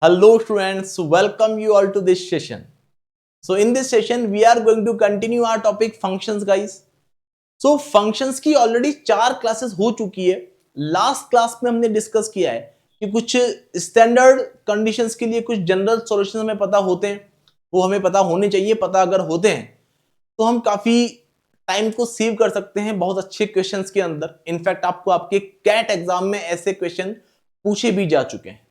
Hello students, welcome you all to this session. So in this session we are going to continue our topic functions guys. So functions की already 4 classes हो चुकी है. Last class में हमने discuss किया है कि कुछ स्टैंडर्ड कंडीशंस के लिए कुछ जनरल सॉल्यूशंस हमें पता होते हैं, वो हमें पता होने चाहिए. पता अगर होते हैं तो हम काफी टाइम को सेव कर सकते हैं बहुत अच्छे क्वेश्चंस के अंदर. इनफैक्ट आपको आपके कैट एग्जाम में ऐसे क्वेश्चन पूछे भी जा चुके हैं.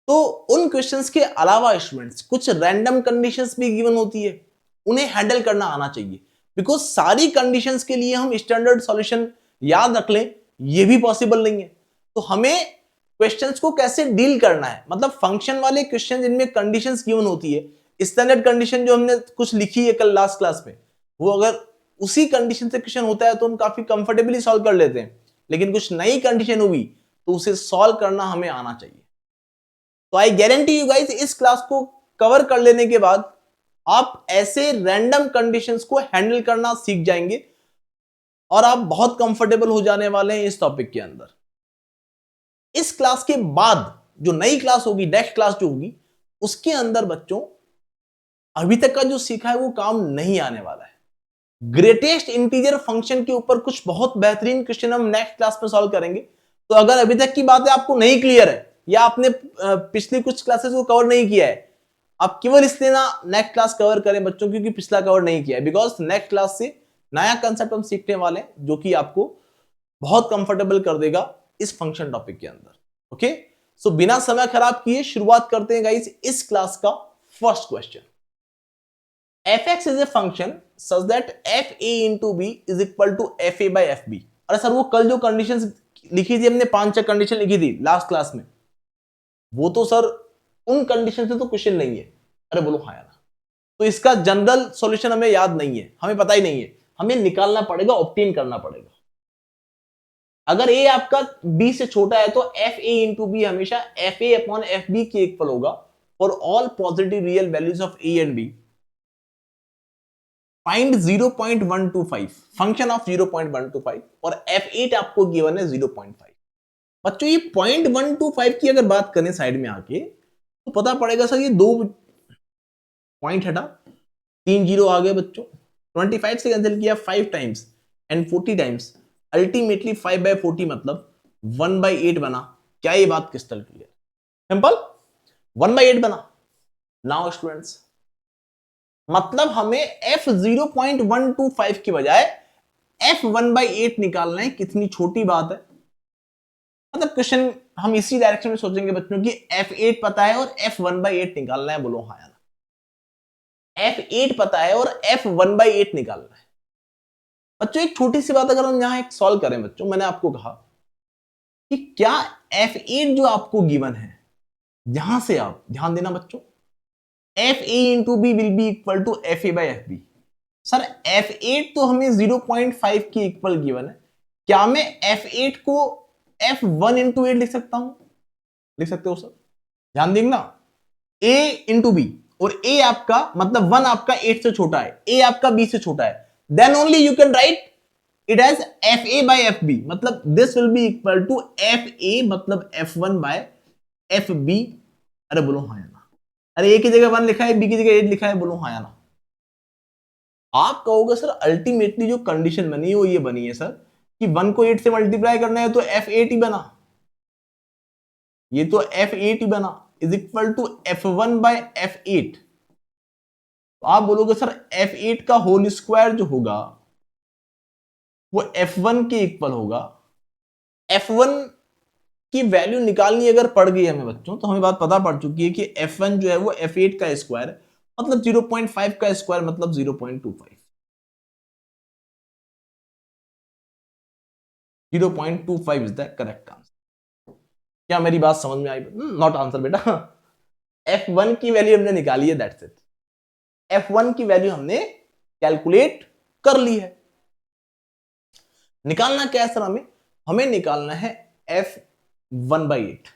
तो उन क्वेश्चंस के अलावा स्टूडेंट्स कुछ रैंडम कंडीशंस भी गिवन होती है, उन्हें हैंडल करना आना चाहिए. बिकॉज सारी कंडीशंस के लिए हम स्टैंडर्ड सॉल्यूशन याद रख लें ये भी पॉसिबल नहीं है. तो हमें क्वेश्चंस को कैसे डील करना है, मतलब फंक्शन वाले क्वेश्चन जिनमें कंडीशंस गिवन होती है, स्टैंडर्ड कंडीशन जो हमने कुछ लिखी है कल लास्ट क्लास में, वो अगर उसी कंडीशन से क्वेश्चन होता है तो हम काफी कंफर्टेबली सॉल्व कर लेते हैं. लेकिन कुछ नई कंडीशन हुई तो उसे सॉल्व करना हमें आना चाहिए. तो आई गारंटी यू गाइस इस क्लास को कवर कर लेने के बाद आप ऐसे रैंडम कंडीशंस को हैंडल करना सीख जाएंगे और आप बहुत कंफर्टेबल हो जाने वाले हैं इस टॉपिक के अंदर. इस क्लास के बाद जो नई क्लास होगी, नेक्स्ट क्लास जो होगी, उसके अंदर बच्चों अभी तक का जो सीखा है वो काम नहीं आने वाला है. ग्रेटेस्ट इंटीजर फंक्शन के ऊपर कुछ बहुत बेहतरीन क्वेश्चन हम नेक्स्ट क्लास में सॉल्व करेंगे. तो अगर अभी तक की बातें आपको नहीं क्लियर है या आपने पिछली कुछ क्लासेस को कवर नहीं किया है, आप केवल इसलिए ना नेक्स्ट क्लास कवर करें बच्चों क्योंकि पिछला कवर नहीं किया है. बिकॉज नेक्स्ट क्लास से नया कंसेप्ट हम सीखने वाले हैं जो कि आपको बहुत कंफर्टेबल कर देगा इस फंक्शन टॉपिक के अंदर. ओके, सो बिना समय खराब किए शुरुआत करते हैं गाइस इस क्लास का first question. fx is a function such that fa into b is equal to fa by fb. अरे सर वो कल जो कंडीशंस लिखी थी हमने 5-6 कंडीशन लिखी थी लास्ट क्लास में, वो तो सर उन कंडीशन से तो क्वेश्चन नहीं है. अरे बोलो हाँ यार. तो इसका जनरल सॉल्यूशन हमें याद नहीं है, हमें पता ही नहीं है, हमें निकालना पड़ेगा, ऑब्टेन करना पड़ेगा. अगर a आपका b से छोटा है तो fa इंटू बी हमेशा fa अपॉन fb के इक्वल होगा for all positive real values of a and b. Find 0.125 function of 0.125 और f8 आपको गिवन है 0.5. बच्चों ये 0.125 की अगर बात करें साइड में आके तो पता पड़ेगा सर ये 2 पॉइंट हटा 3 जीरो आ गए बच्चों. 25 से कैंसिल किया 5 टाइम्स एंड 40 टाइम्स, अल्टीमेटली 5/40 मतलब 1/8 बना. क्या ये बात क्रिस्टल क्लियर? सिंपल 1/8 बना. नाउ स्टूडेंट्स मतलब हमें f 0.125 की बजाय f 1/8 निकालना है. कितनी छोटी बात है. मतलब क्वेश्चन हम इसी डायरेक्शन में सोचेंगे बच्चों की f8 पता है और f 1/8 निकालना है. बोलो हाँ यार. f8 पता है और f 1/8 निकालना है. बच्चों एक छोटी सी बात अगर हम यहां एक सॉल्व करें बच्चों, मैंने आपको कहा कि क्या f8 जो आपको गिवन है, यहां से आप ध्यान देना बच्चों, fa into B will be equal to fa by fb. Sir f8 तो हमें 0.5 की इक्वल गिवन है. क्या मैं f8 को f1 इंटू 8 लिख सकता हूं? लिख सकते हो सर. ध्यान देंगे a इंटू बी, और a आपका मतलब 1 आपका 8 से छोटा है, a आपका b से छोटा है, then only you can write it as fa by fb. मतलब this will be equal to fa मतलब f1 बाय fb. अरे बोलो हाँ या ना. अरे ए की जगह 1 लिखा है, बी की जगह 8 लिखा है. बोलो हाँ या ना. आप कहोगे सर अल्टीमेटली जो कंडीशन बनी है वो ये बनी है सर कि 1 को 8 से मल्टीप्लाई करना है तो f8 ही बना. ये तो f8 ही बना is equal to f1 bye f8. तो आप बोलोगे सर f8 का होल स्क्वायर जो होगा वो f1 के इक्वल होगा. f1 की वैल्यू निकालनी अगर पड़ गई हमें बच्चों तो हमें बात पता पड़ चुकी है कि f1 जो है वो f8 का स्क्वायर है, मतलब 0.5 का स्क्वायर मतलब 0.25. 0.25 इज द करेक्ट आंसर. क्या मेरी बात समझ में आई? नॉट आंसर बेटा. f1 की वैल्यू हमने निकाली है, दैट्स इट. f1 की वैल्यू हमने कैलकुलेट कर ली है. निकालना क्या है सर? हमें निकालना है f1/8.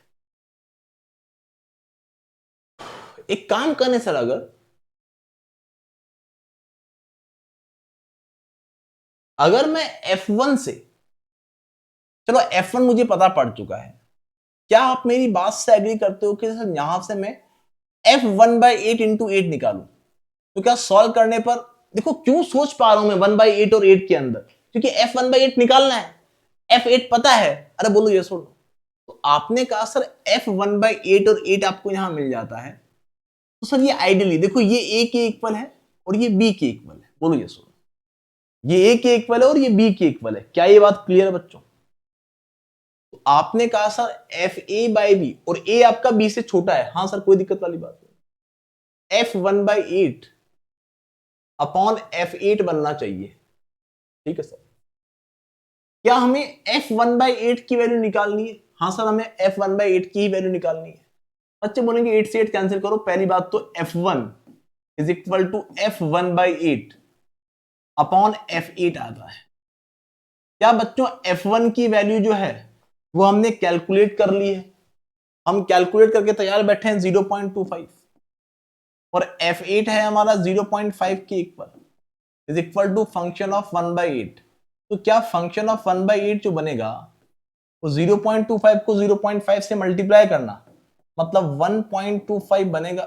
एक काम करने सर, अगर मैं f1 से, चलो f1 मुझे पता पड़ चुका है, क्या आप मेरी बात से एग्री करते हो कि सर यहां से मैं f1/8 इंटू 8 निकालू? तो क्या सॉल्व करने पर, देखो क्यों सोच पा रहा हूं मैं 1/8 और 8 के अंदर, क्योंकि f1/8 निकालना है, f8 पता है। अरे बोलो ये सुनो, तो आपने कहा सर f1/8 और 8 आपको यहां मिल जाता है, तो सर ये आइडियली देखो ये a के इक्वल है और ये b के इक्वल है। बोलो ये सुनो, ये a के इक्वल है और ये b के इक्वल है। क्या ये बात क्लियर है बच्चों? तो आपने कहा सर fa/b और a आपका b से छोटा है। हाँ सर, कोई दिक्कत वाली बात नहीं। f1/8 अपॉन f8 बनना चाहिए, ठीक है सर। क्या हमें f1/8 की वैल्यू निकालनी है? हाँ सर, हमें f1/8 की ही वैल्यू निकालनी है। बच्चे बोलेंगे 8 से 8 कैंसिल करो। पहली बात तो f1 is equal to f1/8 upon f8 आता है। क्या बच्चों f1 की वैल्यू जो है वो हमने कैलकुलेट कर ली है, हम कैलकुलेट करके तैयार बैठे हैं 0.25, और f8 है हमारा 0.5 के equal, is equal to function of 1/8। तो क्या फंक्शन ऑफ 1/8 जो बनेगा वो 0.25 को 0.5 से मल्टीप्लाई करना, मतलब 1.25 बनेगा।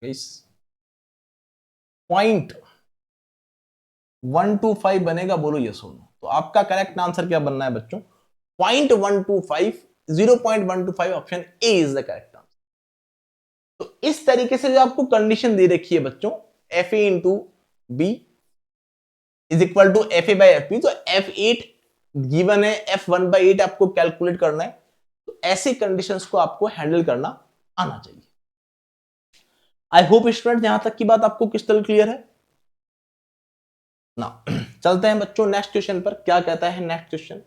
इस 0.125 बनेगा। बोलो ये सुनो, तो आपका करेक्ट आंसर क्या बनना है बच्चों? 0.125, 0.125 option A is the correct answer. तो इस तरीके से जो आपको कंडीशन दे रखी है बच्चों, F A into B is equal to F A by F B, तो f8 गिवन है, f1/8 आपको कैलकुलेट करना है, तो ऐसे कंडीशंस को आपको हैंडल करना आना चाहिए। आई होप स्टूडेंट यहां तक की बात आपको क्रिस्टल क्लियर है ना। चलते हैं बच्चों नेक्स्ट क्वेश्चन पर। क्या कहता है नेक्स्ट क्वेश्चन?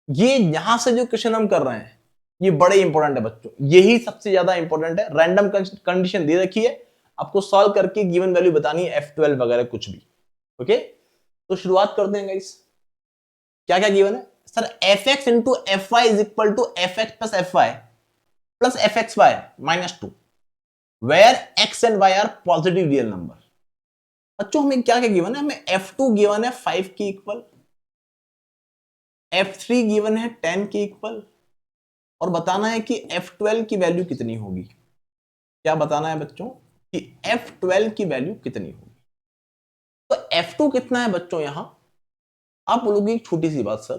ये यहां से जो क्वेश्चन हम कर रहे हैं ये बड़े इंपॉर्टेंट है बच्चों, यही सबसे ज्यादा इंपॉर्टेंट है। रैंडम कंडीशन दे रखी है, आपको सॉल्व करके गिवन वैल्यू बतानी है, f12 वगैरह कुछ भी। ओके, तो शुरुआत करते हैं गाइस। क्या क्या गिवन है sir? fx into F Y is equal to F X plus F Y plus F X Y minus 2 where x and y are positive real number. बच्चों हमें क्या क्या गिवन है? हमें f2 गिवन है 5 के इक्वल, f3 गिवन है 10 के इक्वल, और बताना है कि f12 की वैल्यू कितनी होगी। क्या बताना है बच्चों कि f12 की वैल्यू कितनी होगी? तो f2 कितना है बच्चों? यहां आप बोलोगे एक छोटी सी बात सर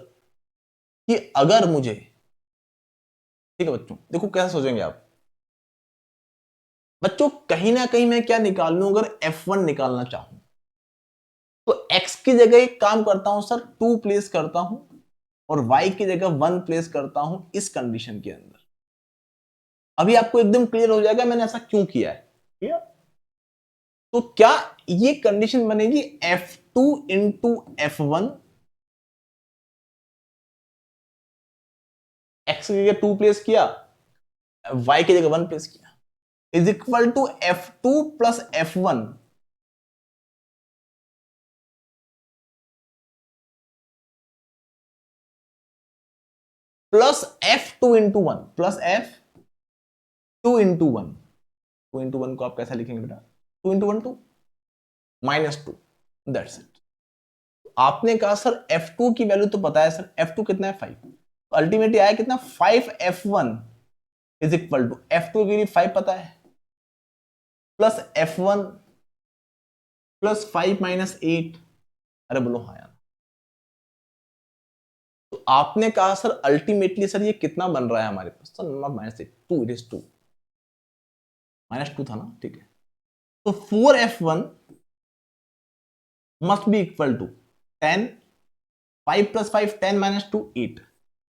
कि अगर मुझे, ठीक है बच्चों, देखो कैसे सोचेंगे आप बच्चों, कहीं ना कहीं मैं क्या निकाल लूं, अगर f1 निकालना चाहूं तो x की जगह एक काम करता हूं सर, 2 प्लेस करता हूं और y की जगह 1 प्लेस करता हूं इस कंडीशन के अंदर। अभी आपको एकदम क्लियर हो जाएगा मैंने ऐसा क्यों किया है। क्लियर? तो क्या ये कंडीशन बनेगी f2 इंटू f1, x की जगह 2 प्लेस किया, y की जगह 1 प्लेस किया, is equal to f2 plus f1 plus f2 into 1 plus f2 into 1। 2 into 1 को आप कैसा लिखेंगे बेटा? 2 इंटू 1 2 माइनस 2, दैट्स इट। आपने कहा सर f2 की वैल्यू तो पता है सर, f2 कितना है 5, तो अल्टीमेटली आया कितना 5f1 is equal to f2 के लिए 5 पता है प्लस f1 प्लस 5 माइनस 8। अरे बोलो हाँ यार। तो आपने कहा सर अल्टीमेटली सर ये कितना बन रहा है हमारे पास? Sir not minus 8, 2 it is 2, minus 2 था ना, ठीक है। तो 4f1 must be equal to 10, 5 plus 5 10 minus 2 8।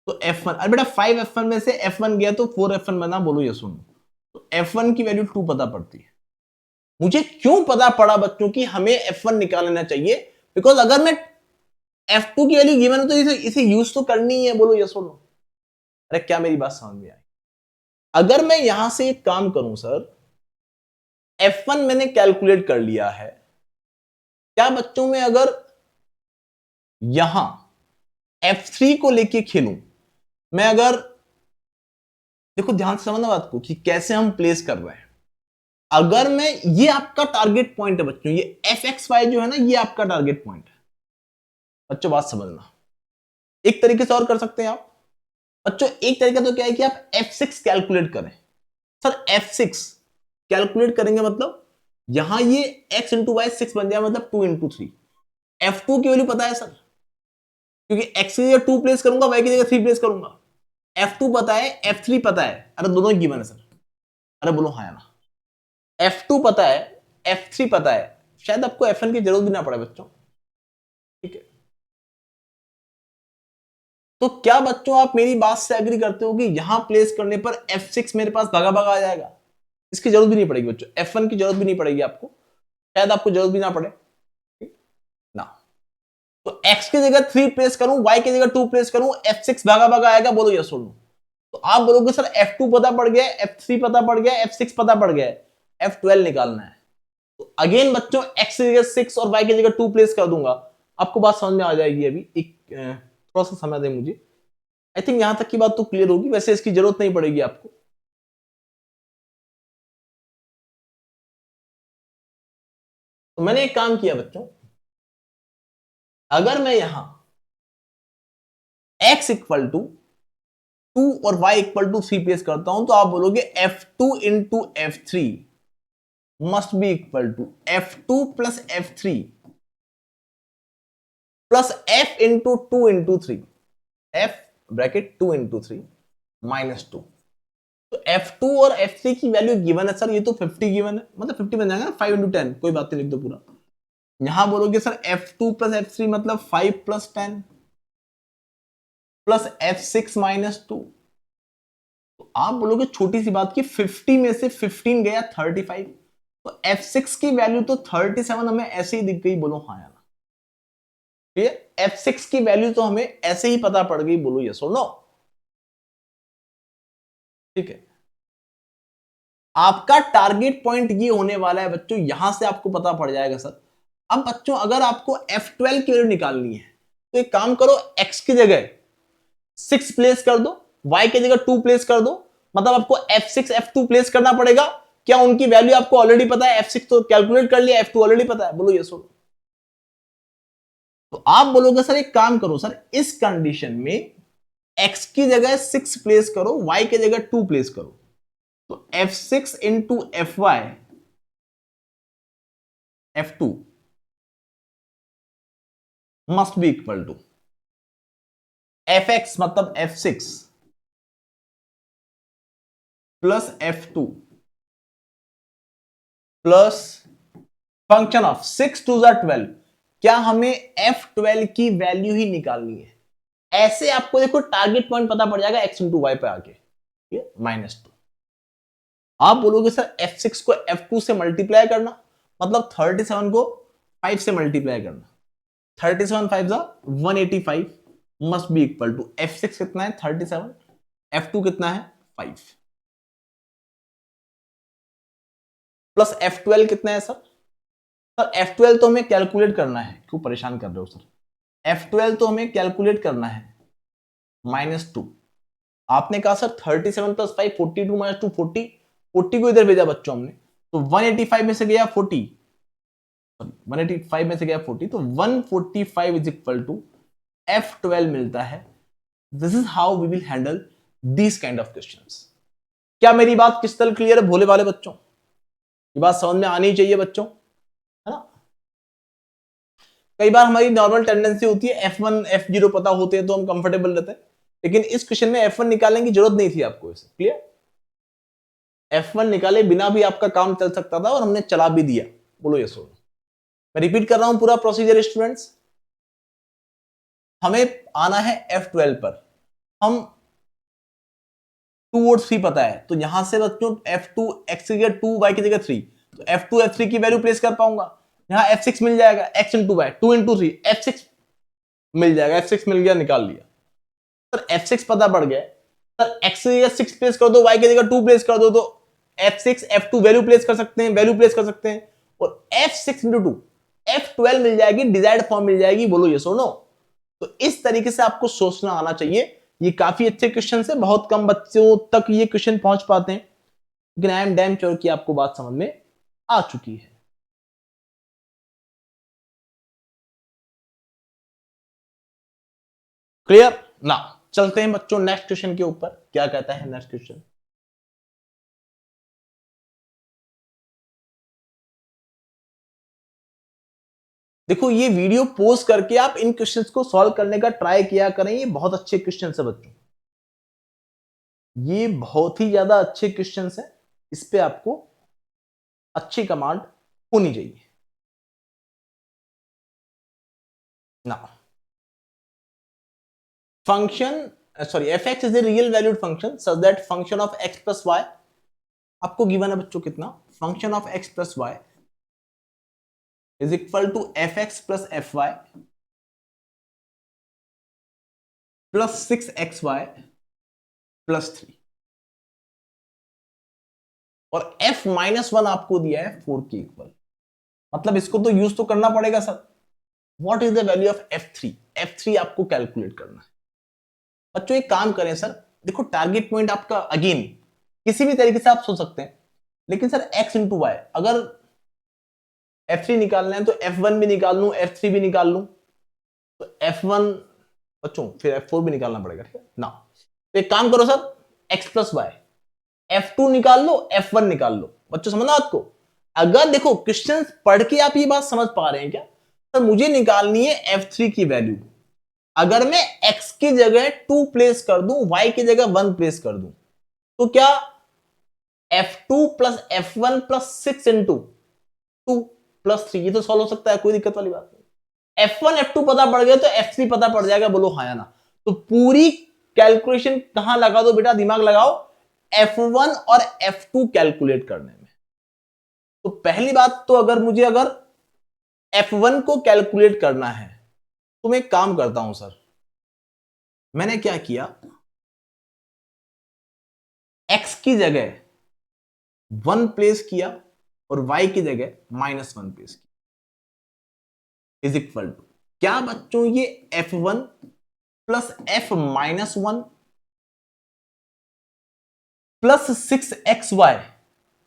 तो f1, अरे बेटा 5f1 में से f1 गया तो 4f1 बना। बोलो ये सुनो, तो f1 की वैल्यू 2 पता पड़ती है। मुझे क्यों पता पड़ा बच्चों की हमें f1 निकाल लेना चाहिए? बिकॉज अगर मैं f2 की वैल्यू गिवन है तो इसे यूज तो करनी ही है। बोलो ये सुनो, अरे क्या मेरी बात समझ में आई? अगर मैं यहां से एक काम करूं सर, f1 मैंने कैलकुलेट कर लिया है, क्या बच्चों में अगर यहां f3 को लेके खेलूं मैं, अगर देखो ध्यान से समझना बात को कि कैसे हम प्लेस कर रहे हैं। अगर मैं, ये आपका टारगेट पॉइंट है बच्चों, ये एफ एक्स वाई जो है ना, ये आपका टारगेट पॉइंट है। बच्चों बात समझना, एक तरीके से और कर सकते हैं आप बच्चों एक तरीका तो क्या है कि आप f6 कैलकुलेट करें। सर f6 कैलकुलेट करेंगे मतलब यहां ये x इंटू वाई 6 बन जाए, मतलब 2 इंटू 3। f2 की वैल्यू पता है सर, क्योंकि x की जगह 2 प्लेस करूंगा, y की जगह 3 प्लेस करूंगा। f2 पता है, f3 पता है, अरे दोनों गिवन है सर, अरे बोलो हाँ या ना। f2 पता है, f3 पता है, शायद आपको f1 की जरूरत भी ना पड़े बच्चों। ठीक है, तो क्या बच्चों आप मेरी बात से एग्री करते हो कि यहां प्लेस करने पर f6 मेरे पास भगा भगा आ जाएगा, इसकी जरूरत भी नहीं पड़ेगी बच्चों, f1 की जरूरत भी नहीं पड़ेगी आपको, शायद आपको जरूरत भी ना पड़े ना। तो x की जगह 3 प्लेस करूं, y की जगह 2 प्लेस करूं, f6 भागा भागा आएगा, बोलो यस और नो। तो आप बोलोगे सर f2 पता पड़ गया, f3 पता पड़ गया, f6 पता पड़ गया, f12 निकालना है। तो अगेन बच्चों x की जगह 6 और y की जगह 2 प्लेस कर दूंगा, आपको बात समझ में आ जाएगी। अभी एक थोड़ा सा समय दे मुझे, आई थिंक यहां तक की बात तो क्लियर होगी, वैसे इसकी जरूरत नहीं पड़ेगी आपको। तो मैंने एक काम किया बच्चों, अगर मैं यहां x इक्वल टू 2 और y इक्वल टू 3 प्लेस करता हूं, तो आप बोलोगे f2 into f3 must be equal to f2 plus f3 plus f into 2 into 3, f bracket 2 into 3 minus 2। तो f2 और f3 की वैल्यू गिवन है सर, ये तो 50 गिवन है, मतलब 50 बन जाएगा ना, 5 इंटू 10, कोई बात नहीं, लिख दो पूरा। यहां बोलोगे सर f2 प्लस f3 मतलब 5 प्लस 10 प्लस f6 माइनस 2। तो आप बोलोगे छोटी सी बात की 50 में से 15 गया 35, तो f6 की वैल्यू तो 37 हमें ऐसे ही दिख गई, बोलो हाँ या ना। ठीक है, f6 की वैल्यू तो हमें ऐसे ही पता पड़ गई, बोलो यस और नो। ठीक है, आपका टारगेट पॉइंट ये होने वाला है बच्चों, यहां से आपको पता पड़ जाएगा सर। अब बच्चों अगर आपको f12 की वैल्यू निकालनी है, तो एक काम करो, x की जगह 6 प्लेस कर दो, y की जगह 2 प्लेस कर दो, मतलब आपको f6 f2 प्लेस करना पड़ेगा। क्या उनकी वैल्यू आपको ऑलरेडी पता है? f6 तो कैलकुलेट कर लिया, f2 ऑलरेडी पता है, बोलो यस और नो। तो आप बोलोगे सर एक काम करो सर, इस कंडीशन में x की जगह 6 प्लेस करो, y की जगह 2 प्लेस करो, तो f6 into F Y f2 must be equal to fx मतलब f6 plus f2 plus function of 6 to 12। क्या हमें f12 की वैल्यू ही निकालनी है? ऐसे आपको देखो टारगेट पॉइंट पता पड़ जाएगा x इंटू वाई पे आके, -2। आप बोलोगे सर f6 को f2 से मल्टीप्लाई करना, मतलब 37 को 5 से मल्टीप्लाई करना, 37 5 जा 185 must be equal to f6 कितना है 37, f2 कितना है 5 प्लस f12 कितना है सर? सर f12 तो हमें कैलकुलेट करना है, क्यों परेशान कर रहे हो सर? f12 तो हमें कैलकुलेट करना है, -2। आपने कहा सर 37 प्लस 5 42 माइनस 2 40, 40 को इधर भेजा बच्चों हमने, तो 185 में से गया 40, 185 में से गया 40, तो 145 इज इक्वल टू f12 मिलता है। This is how we will handle this kind of questions. क्या मेरी बात किस तरह क्लियर है भोले वाले बच्चों? ये बात समझ में आनी चाहिए बच्चों, है ना? कई बार हमारी नॉर्मल टेंडेंसी होती है F1 F0 पता होते हैं तो हम कंफर्टेबल रहते हैं, लेकिन इस क्वेश्चन में F1 निकालने की जरूरत नहीं थी आपको, इसे क्लियर? F1 निकाले बिना भी आपका काम चल सकता था और हमने चला भी दिया, बोलो ये सुनो। मैं रिपीट कर रहा हूं पूरा प्रोसीजर स्टूडेंट्स। हमें आना है F12 पर, हम 2 और 3 पता है, तो यहां से बच्चों F2 x की जगह 2 y की जगह 3, तो F2 F3 की वैल्यू प्लेस कर पाऊंगा, यहां F6 मिल जाएगा, x into Y 2 into 3 F6 मिल जाएगा, F6 मिल गया, निकाल लिया। सर F6 पता पड़ गया, सर x की जगह 6 प्लेस कर दो, y की जगह 2 प्लेस कर दो, तो F6 F2 वैल्यू प्लेस कर सकते हैं, वैल्यू प्लेस कर सकते हैं, और F6 इंटू 2 F12 मिल जाएगी, डिजायर्ड फॉर्म मिल जाएगी, बोलो यस और नो। तो इस तरीके से आपको सोचना आना चाहिए। ये काफी अच्छे क्वेश्चन है, बहुत कम बच्चों तक ये क्वेश्चन पहुंच पाते हैं, लेकिन आई एम डैम श्योर कि आपको बात समझ में आ चुकी है। क्लियर ना? चलते हैं बच्चों नेक्स्ट क्वेश्चन के ऊपर। क्या कहता है नेक्स्ट क्वेश्चन? देखो ये वीडियो पोस्ट करके आप इन क्वेश्चंस को सॉल्व करने का ट्राई किया करें, ये बहुत अच्छे क्वेश्चंस है बच्चों, ये बहुत ही ज्यादा अच्छे क्वेश्चंस हैं, इस पे आपको अच्छी कमांड होनी चाहिए ना। Function sorry F X is a real valued function such that function of X plus Y, आपको गिवन है बच्चों कितना, function of X plus Y is equal to F X plus F Y plus 6xy plus 3, और f minus 1 आपको दिया है 4 के equal, मतलब इसको तो यूज तो करना पड़ेगा sir. What is the value of f3? f3 आपको कैलकुलेट करना है बच्चों। एक काम करें सर, देखो टारगेट पॉइंट आपका अगेन किसी भी तरीके से आप सोच सकते हैं, लेकिन सर x इंटू वाई, अगर f3 निकालना है तो f1 भी निकाल लूं, f3 भी निकाल लूं, तो f1 बच्चों फिर f4 भी निकालना पड़ेगा, ठीक है ना। तो एक काम करो sir, x plus Y, f2 निकाल लो, f1 निकाल लो। बच्चों समझना आपको, अगर देखो क्वेश्चन पढ़ के आप ये बात समझ पा रहे हैं क्या सर, मुझे निकालनी है f3 की वैल्यू, अगर मैं x की जगह 2 प्लेस कर दूं, y की जगह 1 प्लेस कर दूं, तो क्या f2 plus f1 plus 6 into 2 plus 3, ये तो सॉल्व हो सकता है, कोई दिक्कत वाली बात नहीं। f1 f2 पता पड़ गया तो f3 पता पड़ जाएगा, बोलो हाँ या ना। तो पूरी कैलकुलेशन कहां लगा दो बेटा, दिमाग लगाओ f1 और f2 कैलकुलेट करने में। तो पहली बात तो अगर मुझे f1 को कैलकुलेट करना है तो मैं एक काम करता हूं सर, मैंने क्या किया, x की जगह 1 प्लेस किया और y की जगह -1 प्लेस किया, इज इक्वल टू क्या बच्चों, ये f1 plus f minus 1 plus 6xy।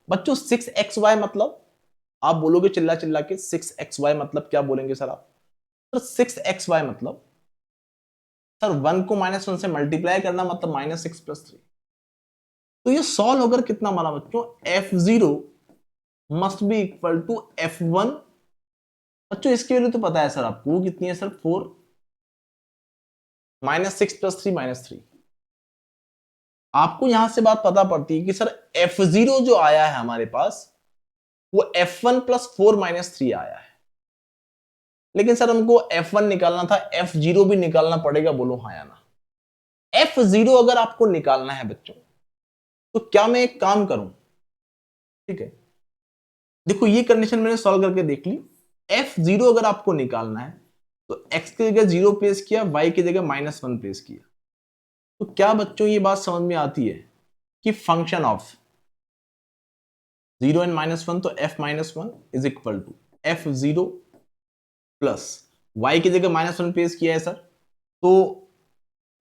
बच्चों 6xy मतलब, आप बोलोगे चिल्ला चिल्ला के 6xy मतलब क्या बोलेंगे सर आप? तो 6xy मतलब सर 1 को -1 से मल्टीप्लाई करना, मतलब -6 प्लस 3। तो ये सॉल्व होकर कितना बना बच्चों, f0 must be equal to f1। बच्चों इसकी वैल्यू तो पता है सर आपको, वो कितनी है सर, 4 -6 प्लस 3 -3। आपको यहां से बात पता पड़ती है कि सर f0 जो आया है हमारे पास वो f1 प्लस 4 -3 आया है, लेकिन सर हमको f1 निकालना था, f0 भी निकालना पड़ेगा, बोलो हाँ या ना। f0 अगर आपको निकालना है बच्चों तो क्या मैं एक काम करूं, ठीक है, देखो ये कंडीशन मैंने सॉल्व करके देख ली। f0 अगर आपको निकालना है तो x की जगह 0 प्लेस किया, y की जगह -1 प्लेस किया, तो क्या बच्चों ये बात समझ में आती है कि फंक्शन ऑफ 0 एंड -1, तो f -1 is equal to f0 plus y की जगह -1 प्लेस किया है सर, तो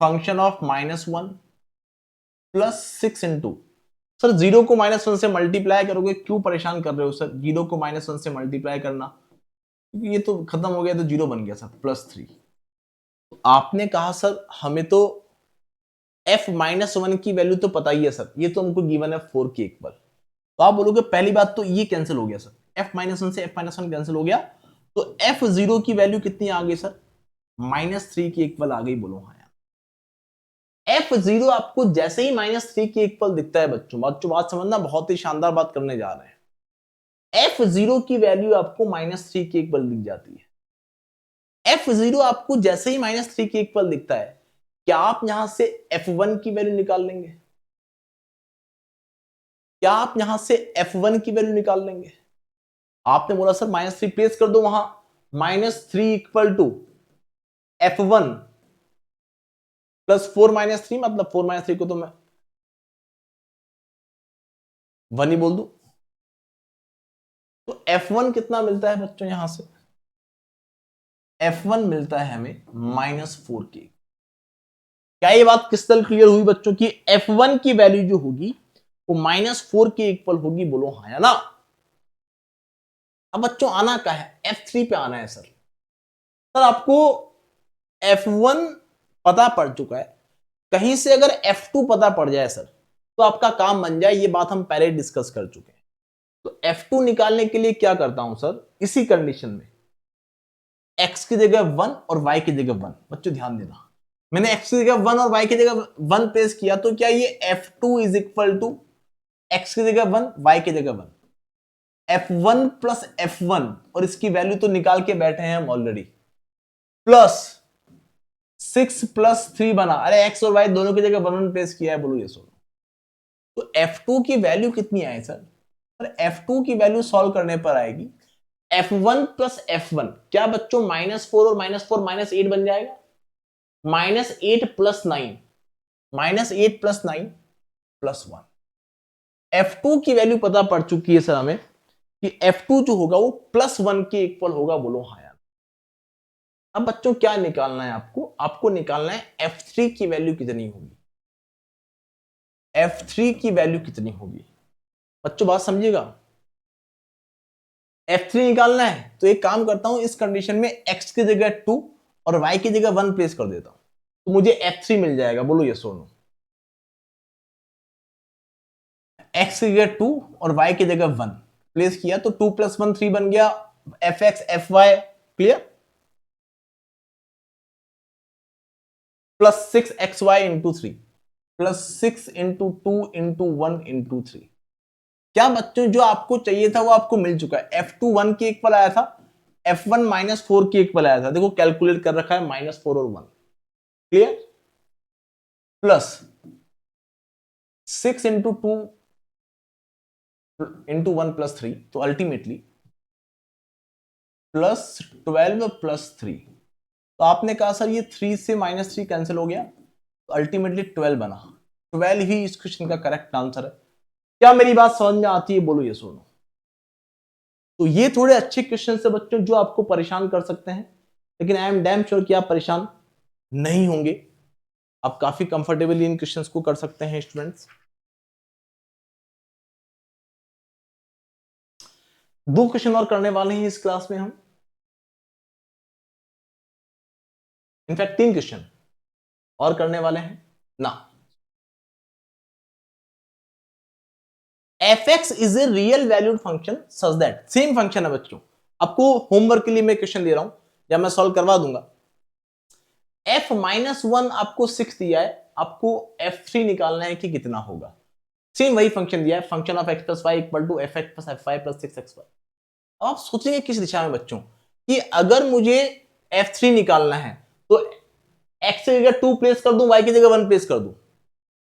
function of -1 plus 6 into, sir 0 को -1 से मल्टीप्लाई करोगे, क्यों परेशान कर रहे हो सर 0 को -1 से मल्टीप्लाई करना, क्योंकि ये तो खत्म हो गया तो 0 बन गया सर, प्लस 3। तो आपने कहा सर हमें तो f -1 की वैल्यू तो पता ही है सर, ये तो हमको गिवन है 4 के इक्वल। तो आप बोलोगे पहली बात तो ये कैंसिल हो गया सर, f -1 से f -1 कैंसिल हो गया, तो f0 की वैल्यू कितनी आ गई सर, -3 के इक्वल आ गई, बोलो हाँ यार। f0 आपको जैसे ही -3 के इक्वल दिखता है बच्चों, बात समझना, बहुत ही शानदार बात करने जा रहे हैं। f0 की वैल्यू आपको -3 के इक्वल दिख जाती है। f0 आपको जैसे ही -3 के इक्वल दिखता है, क्या आप यहां से f1 की वैल्यू निकाल लेंगे? क्या आप यहां से f1 की वैल्यू निकाल लेंगे? आपने बोला सर -3 प्लेस कर दो वहां, -3 इक्वल टू f1 प्लस 4 -3, मतलब 4 -3 को तो मैं 1 ही बोल दूं, तो f1 कितना मिलता है बच्चों, यहां से f1 मिलता है हमें -4 के। क्या ये बात क्रिस्टल क्लियर हुई बच्चों की f1 की वैल्यू जो होगी वो -4 के इक्वल होगी, बोलो हाँ या ना। अब बच्चों आना क्या है, f3 पे आना है सर। सर आपको f1 पता पड़ चुका है, कहीं से अगर F2 पता पड़ जाए सर तो आपका काम बन जाए, ये बात हम पहले डिस्कस कर चुके हैं। तो F2 निकालने के लिए क्या करता हूं सर, इसी कंडीशन में x की जगह 1 और y की जगह 1, बच्चों ध्यान देना, मैंने x की जगह 1 और y की जगह 1 पेश किया, तो क्या ये F2 is equal to x की जगह 1 y की जगह 1, F1 प्लस F1, और इसकी वैल्यू तो निकाल के बैठे हैं हम ऑलरेडी, प्लस 6 प्लस 3 बना, अरे x और y दोनों की जगह 1 पेश किया है, बोलो ये सोलो। तो F2 की वैल्यू कितनी आए सर, और F2 की वैल्यू सॉल्व करने पर आएगी F1 प्लस F1, क्या बच्चों -4 और -4 -8 बन जाएगा, -8 प्लस 9, -8 प्लस 9 प्लस 1। F2 की वैल्यू पता पड़ चुकी है सर हमें कि F2 जो होगा वो +1 के इक्वल होगा, बोलो हाँ यार। अब बच्चों क्या निकालना है आपको, आपको निकालना है F3 की वैल्यू कितनी होगी, F3 की वैल्यू कितनी होगी, बच्चों बात समझिएगा। F3 निकालना है तो एक काम करता हूं, इस कंडीशन में x की जगह 2 और y की जगह 1 प्लेस कर देता हूं, तो मुझे F3 मिल जाएगा, बोलो यस और नो। x की जगह 2 और y की जगह 1 प्लेस किया तो 2 + 1 3 बन गया, fx fy clear, plus 6xy into 3 plus 6 into 2 into 1 into 3। क्या बच्चों जो आपको चाहिए था वो आपको मिल चुका है, F2 1 के इक्वल आया था, F1 -4 के इक्वल आया था, देखो कैलकुलेट कर रखा है -4 और 1, clear, plus 6 into 2 into 1 plus 3, तो अल्टीमेटली प्लस 12 प्लस 3। तो आपने कहा सर ये 3 से -3 कैंसिल हो गया, तो अल्टीमेटली 12 बना, 12 ही इस क्वेश्चन का करेक्ट आंसर है। क्या मेरी बात समझ में आती है, बोलो ये सुनो। तो ये थोड़े अच्छे क्वेश्चन से बच्चों जो आपको परेशान कर सकते हैं, लेकिन आई एम डैम श्योर कि आप परेशान नहीं होंगे, आप काफी कंफर्टेबली इन क्वेश्चंस को कर सकते हैं स्टूडेंट्स। 2 क्वेश्चन और करने वाले हैं इस क्लास में हम, इनफैक्ट 3 क्वेश्चन और करने वाले हैं ना। fx is a real valued function such that, same function है बच्चों, आपको होमवर्क के लिए मैं क्वेश्चन दे रहा हूं या मैं सॉल्व करवा दूंगा। f-1 आपको 6 दिया है, आपको f3 निकालना है कि कितना होगा, सेम वही फंक्शन दिया है, function of x plus Y equal to F X plus F Y plus 6xy। अब आप सोचेंगे किस दिशा में बच्चों, कि अगर मुझे f3 निकालना है तो x की जगह 2 प्लेस कर दूं, y की जगह 1 प्लेस कर दूं,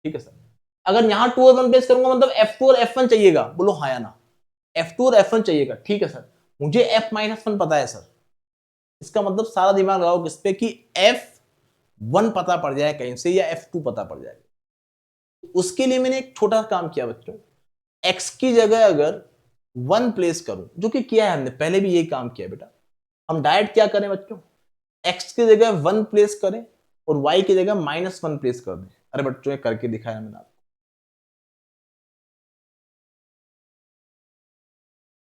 ठीक है सर। अगर यहां 2 और 1 प्लेस करूंगा मतलब f2 और f1 चाहिएगा, बोलो हाँ या ना, f2 और f1 चाहिएगा, ठीक है सर। मुझे f-1 पता है सर, इसका मतलब सारा दिमाग लगाओ किस पे, कि f1 पता पड़ जाए कहीं से या f2 पता पड़ जाए। उसके लिए मैंने एक छोटा काम किया बच्चों, x की जगह अगर 1 प्लेस करूं, जो कि किया है हमने पहले भी यही काम किया बेटा, हम डायरेक्ट क्या करें बच्चों, x की जगह 1 प्लेस करें और y की जगह -1 प्लेस कर दें। अरे बच्चों ये करके दिखाया मैंने आपको।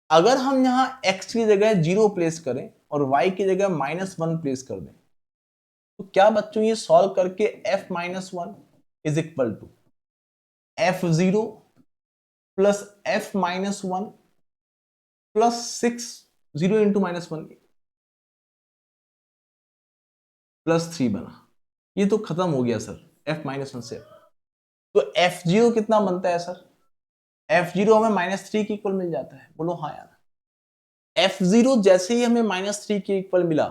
अगर हम यहां x की जगह 0 प्लेस करें और y की जगह -1 प्लेस कर दें, तो क्या बच्चों ये सॉल्व करके f-1 is equal to f0 plus f-1 plus 6, 0 into -1 plus 3 बना, ये तो खत्म हो गया सर f-1 से। तो f0 कितना बनता है सर, f0 हमें -3 के इक्वल मिल जाता है, बोलो हाँ यार। f0 जैसे ही हमें -3 के इक्वल मिला,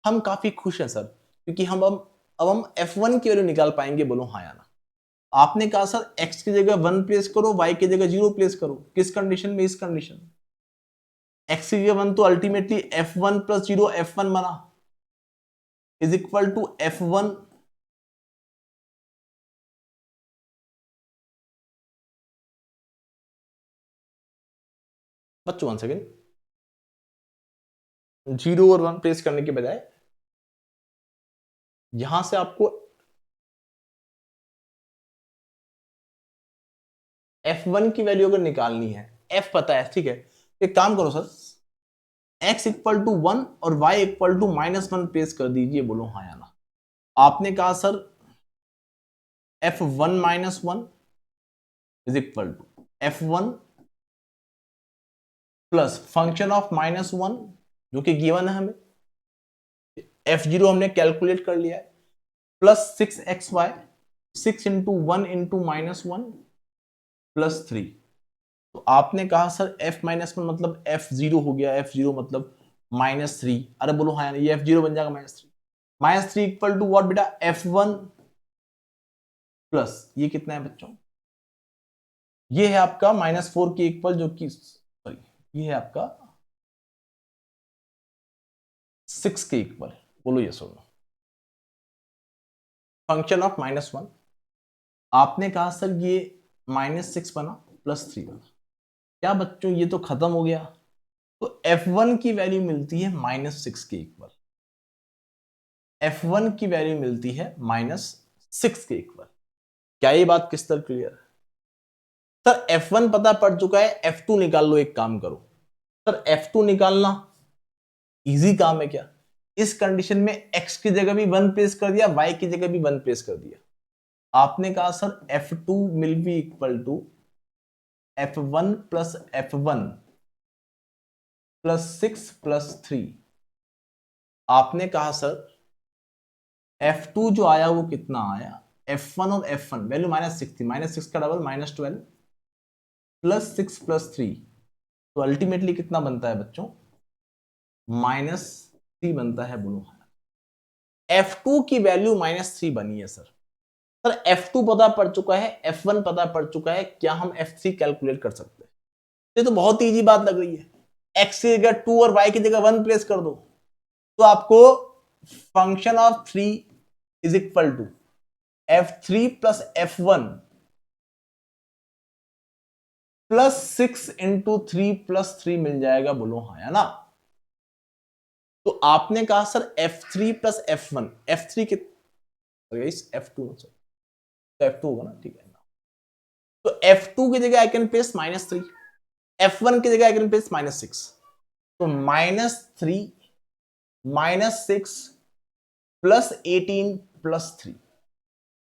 हम काफी खुश हैं सर, क्योंकि अब हम f1 की वैल्यू निकाल पाएंगे, बोलो हाँ या ना। आपने कहा सर x की जगह 1 प्लेस करो, y की जगह 0 प्लेस करो, किस कंडीशन में, इस कंडीशन में x की जगह 1 तो अल्टीमेटली f1 प्लस 0 f1 बना इज इक्वल टू f1 बच्चों 1 सेकेंड, 0 और 1 प्लेस करने के बजाय यहां से आपको f1 की वैल्यू अगर निकालनी है, f पता है ठीक है, एक काम करो सर, x इक्वल टू 1 और y इक्वल टू -1 प्लेस कर दीजिए, बोलो हाँ या ना। आपने कहा sir f1 minus 1 is equal to f1 plus function of minus 1 जो कि गिवन है हमें, f0 हमने कैलकुलेट कर लिया है, plus 6xy 6 into 1 into minus 1 plus 3। तो आपने कहा सर f माइनस 1 मतलब f0 हो गया, f0 मतलब माइनस 3। अरे बोलो हाँ, ये f0 बन जाएगा माइनस 3 इक्वल टू व्हाट बेटा, f1 प्लस ये कितना है बच्चों, ये है आपका -4 के इक्वल, जो कि सॉरी ये है आपका 6 के इक्वल। बोलो ये सुनो, फंक्शन ऑफ -1, आपने कहा सर ये -6 बना प्लस 3 बना, क्या बच्चों ये तो खत्म हो गया। तो f1 की वैल्यू मिलती है -6 के इक्वल, f1 की वैल्यू मिलती है -6 के इक्वल। क्या ये बात किस तरह क्लियर है? सर f1 पता पड़ चुका है, f2 निकाल लो। एक काम करो सर, f2 निकालना इजी काम है क्या? इस कंडीशन में x की जगह भी 1 प्लेस कर दिया, y की जगह भी 1 प्लेस कर दिया। आपने कहा sir f2 will be equal to f1 plus f1 plus 6 plus 3। आपने कहा सर f2 जो आया वो कितना आया, f1 और f1 वैल्यू -6 थी, -6 का डबल -12 प्लस 6 प्लस 3, तो अल्टीमेटली कितना बनता है बच्चों, -3 बनता है। बोलो f2 की वैल्यू -3 बनी है सर। सर f2 पता पड़ चुका है, f1 पता पड़ चुका है, क्या हम f3 कैलकुलेट कर सकते हैं? ये तो बहुत इजी बात लग रही है, x की जगह 2 और y की जगह 1 प्लेस कर दो, तो आपको function of 3 is equal to f3 plus f1 plus 6 into 3 plus 3 मिल जाएगा। बोलो हाँ या ना? तो आपने कहा sir f3 plus f1, f3 के f2 तो f2 होगा ना, ठीक है। तो f2 की जगह आई कैन प्लेस -3, f1 की जगह आई कैन प्लेस -6, तो -3 -6 प्लस 18 प्लस 3।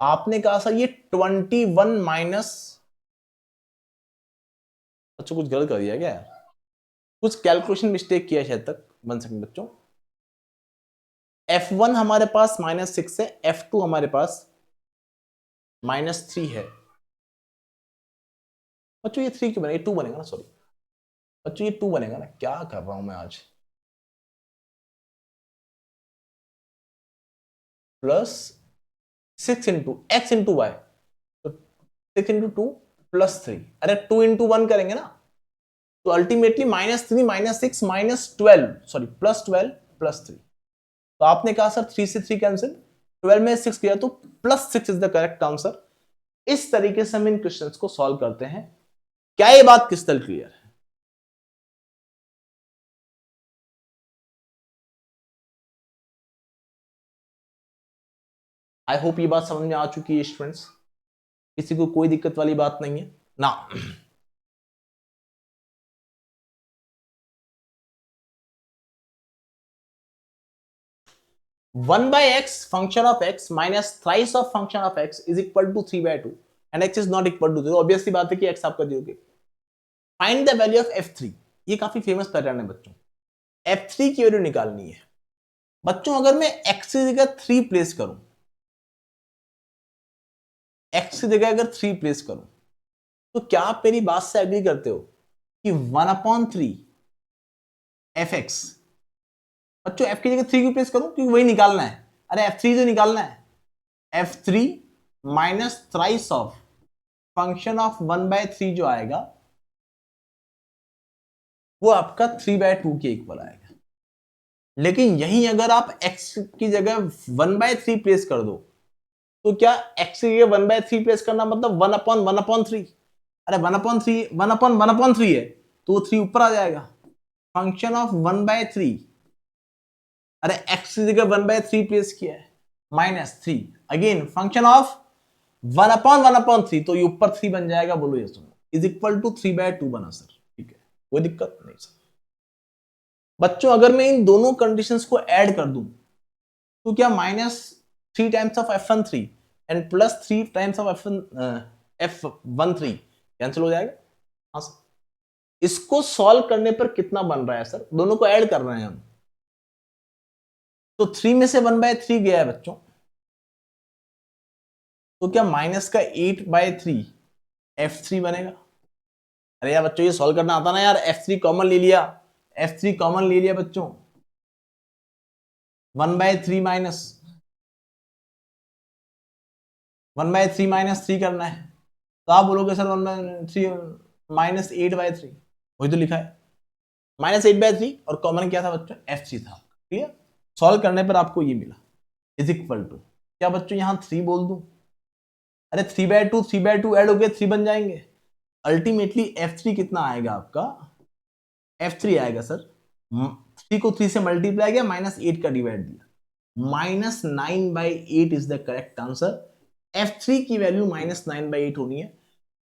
आपने कहा सर ये 21 माइनस, अच्छा कुछ गलत कर दिया क्या, कुछ कैलकुलेशन मिस्टेक किया शायद तक। 1 सेकंड बच्चों, f1 हमारे पास -6 है, f2 हमारे पास -3 है। बच्चों ये 3 क्यों बनेगा, 2 बनेगा ना, सॉरी बच्चों ये 2 बनेगा ना, क्या कर रहा हूं मैं आज। Plus 6 into X into Y, तो 6 इंटू 2 प्लस 3, अरे 2 इंटू 1 करेंगे ना, तो अल्टीमेटली -3 -6 -12 सॉरी +12 +3। तो आपने कहा सर 3 से 3 कैंसिल, 12 में 6 किया तो +6 इज द करेक्ट आंसर। इस तरीके से हम इन क्वेश्चंस को सॉल्व करते हैं। क्या ये बात क्रिस्टल क्लियर है? आई होप ये बात समझ में आ चुकी है स्टूडेंट्स, किसी को कोई दिक्कत वाली बात नहीं है ना? 1/x function of x minus thrice of function of x is equal to 3/2 and x is not equal to 0। Obviously बात है कि x आपका 0 के। Find the value of f3, ये काफी फेमस पैटर्न है बच्चों। f3 की वैल्यू निकालनी है बच्चों। अगर मैं x की जगह 3 प्लेस करूं, x की जगह अगर 3 प्लेस करूं, तो क्या आप मेरी बात से एग्री करते हो कि 1/3 fx, बच्चों f की जगह 3 क्यों प्लेस करूं, क्योंकि वही निकालना है। अरे f3 तो निकालना है, f3 minus thrice of function of 1/3 जो आएगा वो आपका 3/2 के इक्वल आएगा। लेकिन यही अगर आप x की जगह 1/3 प्लेस कर दो, तो क्या x की जगह 1/3 प्लेस करना मतलब 1/1/3, अरे 1/3 है तो 3 ऊपर आ जाएगा। फंक्शन ऑफ 1/3, अरे x की जगह 1/3 प्लेस किया है, -3, अगेन फंक्शन ऑफ 1/1/3, तो ये ऊपर 3 बन जाएगा। बोलो ये सुनो, इज इक्वल टू 3/2 बना सर, ठीक है, कोई दिक्कत नहीं सर। बच्चों अगर मैं इन दोनों कंडीशंस को ऐड कर दूं, तो क्या -3 times of f1 3 and plus 3 times of F13 cancel हो जाएगा। हाँ सर, इसको सॉल्व करने पर कितना बन रहा है सर, दोनों को ऐड कर रहे हैं हम, तो 3 में से 1/3 गया है बच्चों, तो क्या माइनस का 8/3 F3 बनेगा। अरे यार बच्चों ये सॉल्व करना आता ना यार, F3 कॉमन ले लिया, F3 कॉमन ले लिया बच्चों, 1/3 माइनस 1/3 - 3 करना है, तो आप बोलोगे सर 1/3 माइनस 8/3, वही तो लिखा है -8/3, और कॉमन क्या था बच्चों, F3 था। ठीक है, सॉल्व करने पर आपको ये मिला इज इक्वल टू, क्या बच्चों यहां 3 बोल दूं, अरे 3/2 ऐड हो गए 3 बन जाएंगे, अल्टीमेटली F3 कितना आएगा आपका, F3 आएगा सर 3 को 3 से मल्टीप्लाई किया, -8 का डिवाइड दिया, -9/8 is the correct answer. F3 की वैल्यू -9/8 होनी है।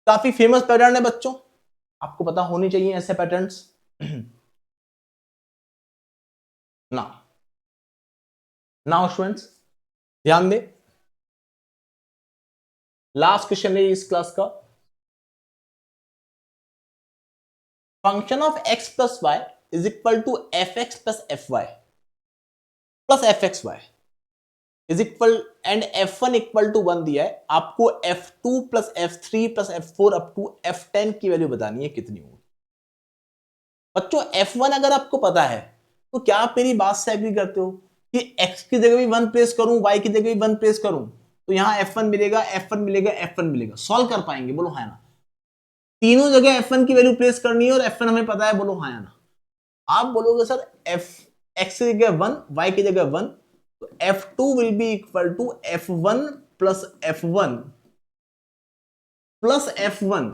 काफी फेमस पैटर्न है बच्चों, आपको पता होनी चाहिए ऐसे पैटर्न्स। ना नाउ स्टूडेंट्स ध्यान दे, लास्ट क्वेश्चन है इस क्लास का, function of x plus Y is equal to fx plus fy plus fxy is equal and f1 equal to 1 दिया है, आपको f2 plus f3 plus f4 up to f10 की value बतानी है कितनी होगी। बच्चों f1 अगर आपको पता है तो क्या आप मेरी बात से एग्री करते हो कि x की जगह भी 1 प्लेस करूं, y की जगह भी 1 प्लेस करूं, तो यहां f1 मिलेगा, f1 मिलेगा, f1 मिलेगा, सॉल्व कर पाएंगे, बोलो हाँ ना। तीनों जगह f1 की वैल्यू प्लेस करनी है और f1 हमें पता है, बोलो हाँ या ना। आप बोलोगे सर x की जगह 1, y की जगह 1, तो f2 will be equal to f1 plus f1 plus f1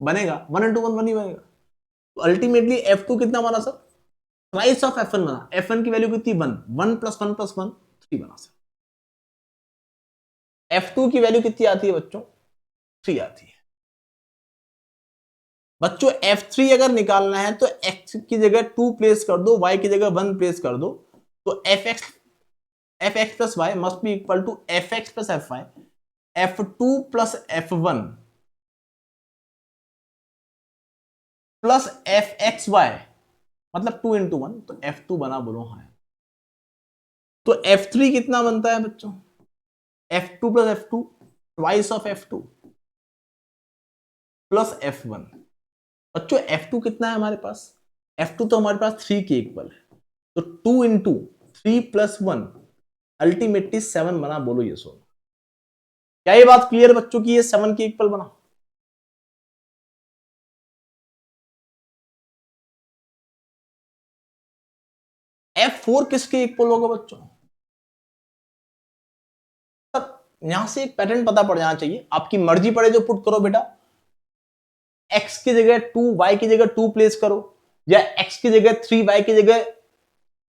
बनेगा, 1 इंटू 1 1 ही बनेगा, तो अल्टीमेटली f2 कितना बना सर, प्राइस ऑफ f1 बना, f1 की वैल्यू कितनी 1, 1 प्लस 1 प्लस 1 3 बना सर। f2 की वैल्यू कितनी आती है बच्चों, 3 आती है। बच्चों f3 अगर निकालना है तो x की जगह 2 प्लेस कर दो, y की जगह 1 प्लेस कर दो, तो fx plus y must be equal to fx plus fy, f2 plus f1 plus fxy, मतलब 2 इंटू 1, तो f2 बना, बोलो हाँ। तो f3 कितना बनता है बच्चों, f2 plus f2 twice of f2 plus f1। बच्चों f2 कितना है हमारे पास, f2 तो हमारे पास 3 के इक्वल है, तो 2 इंटू 3 प्लस 1 अल्टीमेटली 7 बना, बोलो ये सो। क्या ये बात क्लियर बच्चों की, ये 7 के इक्वल बना। F4 किसके इक्वल होगा बच्चों, यहां से एक पैटर्न पता पड़ जाना चाहिए, आपकी मर्जी पड़े जो पुट करो बेटा, x की जगह 2, y की जगह 2 प्लेस करो, या x की जगह 3, y की जगह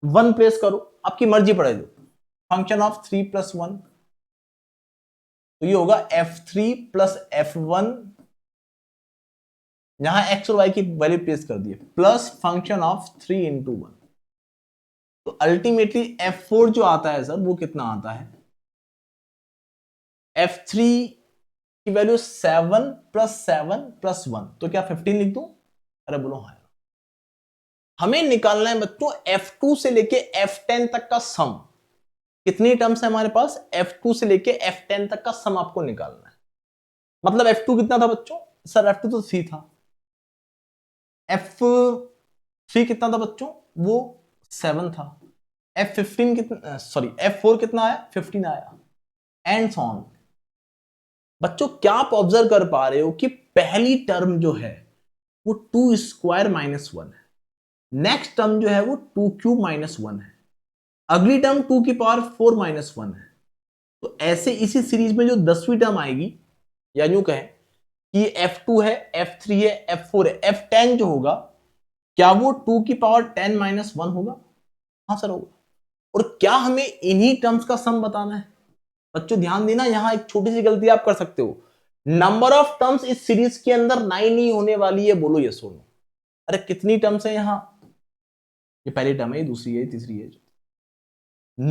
1 प्लेस करो, आपकी मर्जी पड़े जो। फंक्शन ऑफ 3 प्लस 1, तो ये होगा f3 प्लस f1, यहां x और y की वैल्यू प्लेस कर दी, प्लस फंक्शन ऑफ 3 इंटू 1, तो अल्टीमेटली f4 जो आता है सर वो कितना आता है, f3 की वैल्यू 7 प्लस 7 प्लस 1, तो क्या 15 लिख दूं, अरे बोलो हाँ। हमें निकालना है बच्चों f2 से लेके f10 तक का सम, कितनी टर्म्स है हमारे पास, f2 से लेके f10 तक का सम आपको निकालना है। मतलब f2 कितना था बच्चों, सर f2 तो 3 था, f3 कितना था बच्चों, वो 7 था, f15 कितना, सॉरी f4 कितना आया, 15 आया, एंड सो ऑन। बच्चों क्या आप ऑब्जर्व कर पा रहे हो कि पहली टर्म जो है वो 2 स्क्वायर माइनस 1 है, नेक्स्ट टर्म जो है वो 2 क्यूब माइनस 1 है, अगली टर्म 2 की पावर 4 माइनस 1 है। तो ऐसे इसी सीरीज में जो 10वीं टर्म आएगी, या यूं कहें कि f2 है, f3 है, f4 है, f10 जो होगा, क्या वो 2 की पावर 10 माइनस 1 होगा, हाँ सर होगा। और क्या हमें इन्हीं टर्म्स का सम बताना है, बच्चों ध्यान देना, यहां एक छोटी सी गलती आप कर सकते हो, नंबर ऑफ टर्म्स इस सीरीज के अंदर 9 ही होने वाली है, बोलो ये सुनो, अरे कितनी टर्म्स है यहां, ये पहली टर्म है, ये दूसरी है, तीसरी है,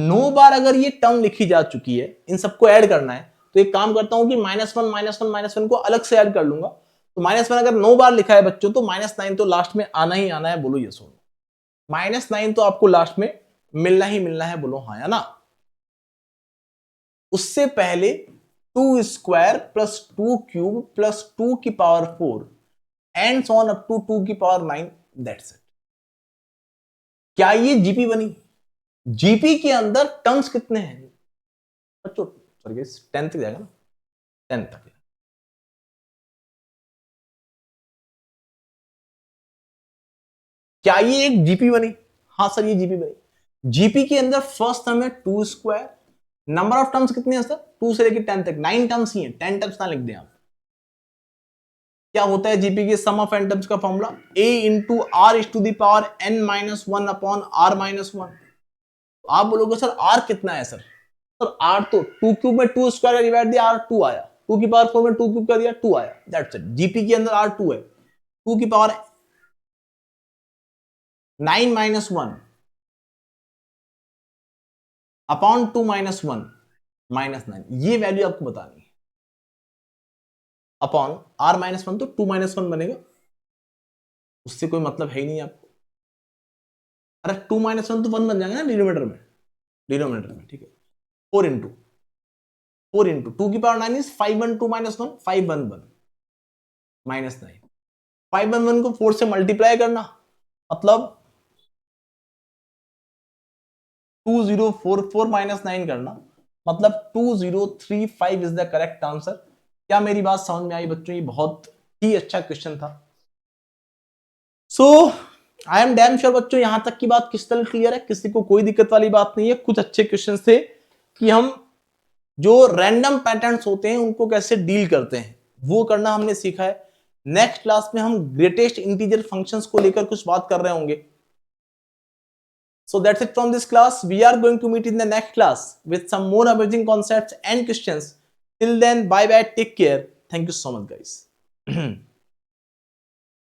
9 बार अगर ये टर्म लिखी जा चुकी है, इन सबको ऐड करना है, तो एक काम करता हूं कि -1 को अलग से ऐड कर लूंगा। तो -1 अगर 9 बार लिखा है बच्चों तो -9 तो लास्ट में आना ही आना है, बोलो ये सुनो। -9 तो आपको लास्ट में मिलना ही मिलना है, बोलो हाँ या ना। उससे पहले 2 स्क्वायर प्लस 2 क्यूब प्लस 2 की power 4 and so on up to 2 की पावर 9, दैट्स इट। क्या ये जीपी बनी? जीपी के अंदर टर्म्स कितने हैं बच्चों? सॉरी 10 तक जाएगा ना, 10 तक। क्या ये एक जीपी बनी? हाँ सर ये जीपी बनी। जीपी के अंदर फर्स्ट टर्म है 2 स्क्वायर, नंबर ऑफ टर्म्स कितने हैं सर? 2 से लेकर 10 तक, 9 टर्म्स ही हैं, 10 टर्म्स ना लिख दें आप। क्या होता है जीपी के सम ऑफ एन टर्म्स का formula? a into R is to the power n minus 1 upon r minus 1। आप बोलोगे सर r कितना है सर? सर r तो 2 क्यूब में 2 स्क्वायर डिवाइड दिया r 2 आया, 2 की पावर 4 में 2 क्यूब कर दिया 2 आया, दैट्स इट। जीपी के अंदर r 2 है, 2 की power 9 minus 1 upon 2 minus 1 minus 9, ये वैल्यू आपको बतानी है। अपॉन r माइनस 1 तो 2 माइनस 1 बनेगा, उससे कोई मतलब है ही नहीं आपको। अरे 2 माइनस 1 तो 1 बन जाएगा ना डिनोमिनेटर में, डिनोमिनेटर में, ठीक है। 4 इंटू 2 की पावर 9 इज 5 1 2 माइनस 1 5 1 1 माइनस 9। 5 1 1 को 4 से मल्टीप्लाई करना, मतलब 2044 माइनस 9 करना, मतलब 2035 इज द करेक्ट आंसर। क्या मेरी बात समझ में आई बच्चों? ये बहुत ही अच्छा क्वेश्चन था। सो आई एम डैम श्योर बच्चों यहां तक की बात क्रिस्टल क्लियर है, किसी को कोई दिक्कत वाली बात नहीं है। कुछ अच्छे क्वेश्चन थे कि हम जो रैंडम पैटर्न्स होते हैं उनको कैसे डील करते हैं वो करना हमने सीखा है। नेक्स्ट क्लास में हम ग्रेटेस्ट इंटीजर फंक्शंस को लेकर कुछ बात कर रहे होंगे। So that's it from this class. We are going to meet in the next class with some more amazing concepts and questions. Till then, bye bye, take care. Thank you so much, guys.